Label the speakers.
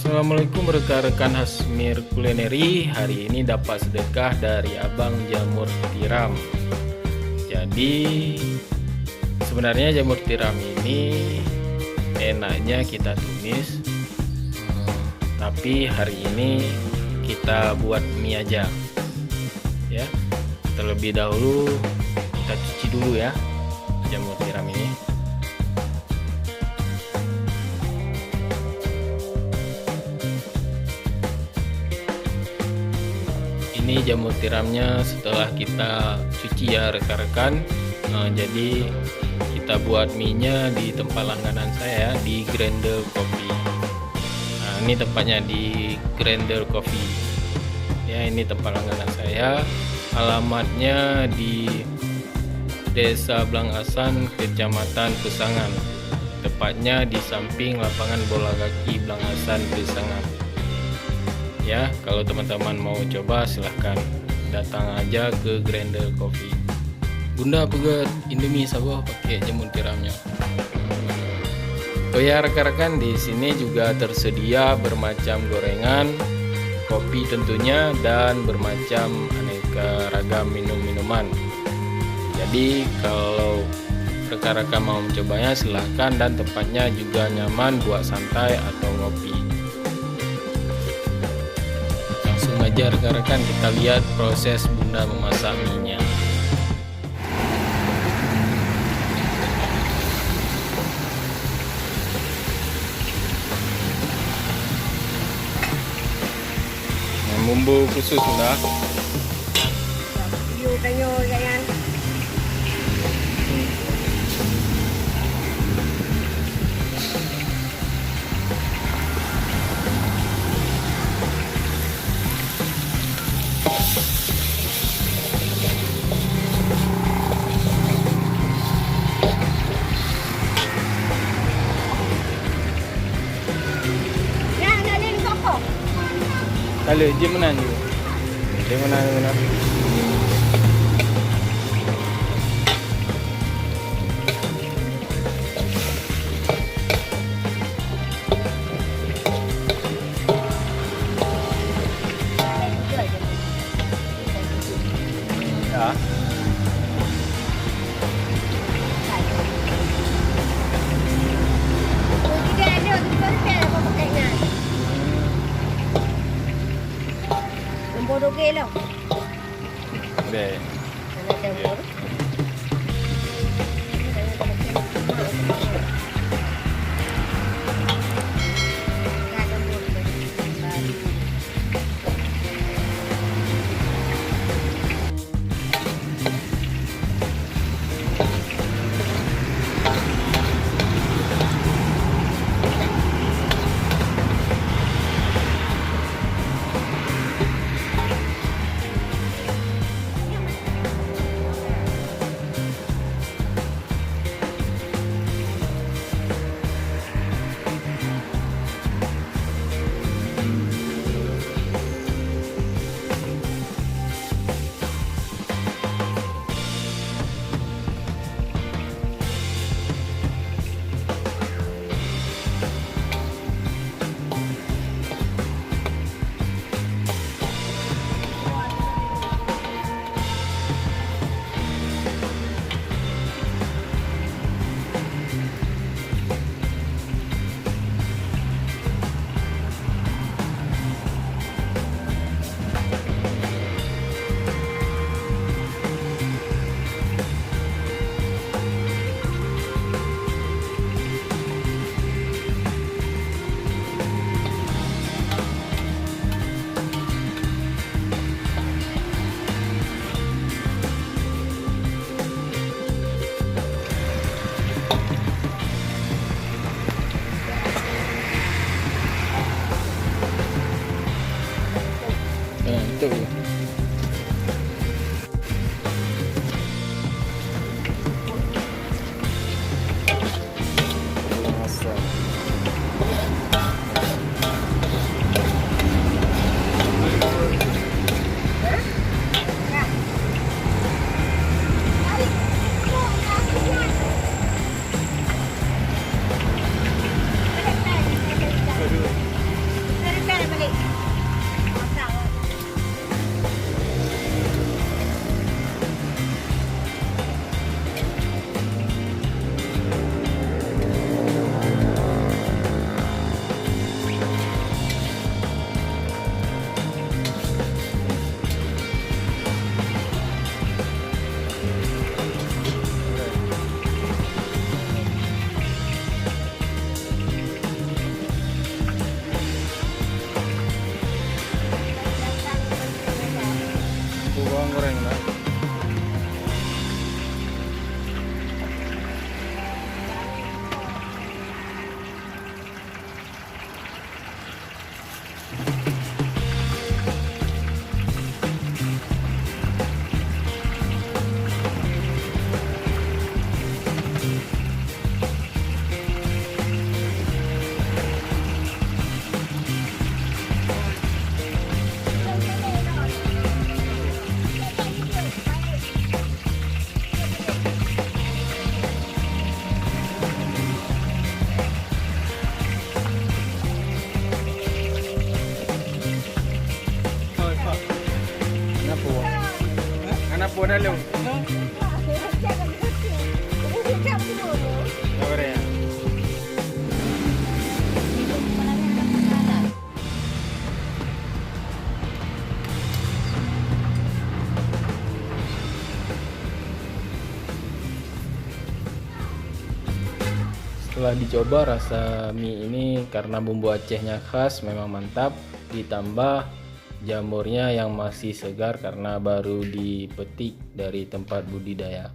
Speaker 1: Assalamualaikum rekan-rekan Hasmir Kulineri. Hari ini dapat sedekah dari Abang Jamur Tiram. Jadi sebenarnya jamur tiram ini enaknya kita tumis, tapi hari ini kita buat mie aja ya. Terlebih dahulu kita cuci dulu ya jamur tiram ini. Ini jamur tiramnya setelah kita cuci ya rekan-rekan. Jadi kita buat mie-nya di tempat langganan saya di Grendel Coffee. Nah, ini tempatnya di Grendel Coffee ya, ini tempat langganan saya. Alamatnya di Desa Blangasan, Kecamatan Pesangan, tepatnya di samping lapangan bola kaki Blangasan Pesangan ya. Kalau teman-teman mau coba silahkan datang aja ke Grendel Coffee. Bunda pegat Indomie sabo pakai jamur tiramnya. Oh ya rekan-rekan, di sini juga tersedia bermacam gorengan, kopi tentunya, dan bermacam aneka ragam minum-minuman. Jadi kalau rekan-rekan mau mencobanya silahkan, dan tempatnya juga nyaman buat santai atau ngopi. Langsung aja rekan-rekan kita lihat proses Bunda memasak mie-nya. Bumbu khusus Bunda. Kalau dia mana ni? Dia mana? Ya.
Speaker 2: Bodoh ke lo?
Speaker 1: Deh. bawang goreng lah. Anak po na lang. Sabar ya. Setelah dicoba, rasa mie ini karena bumbu Acehnya khas memang mantap, ditambah jamurnya yang masih segar karena baru dipetik dari tempat budidaya.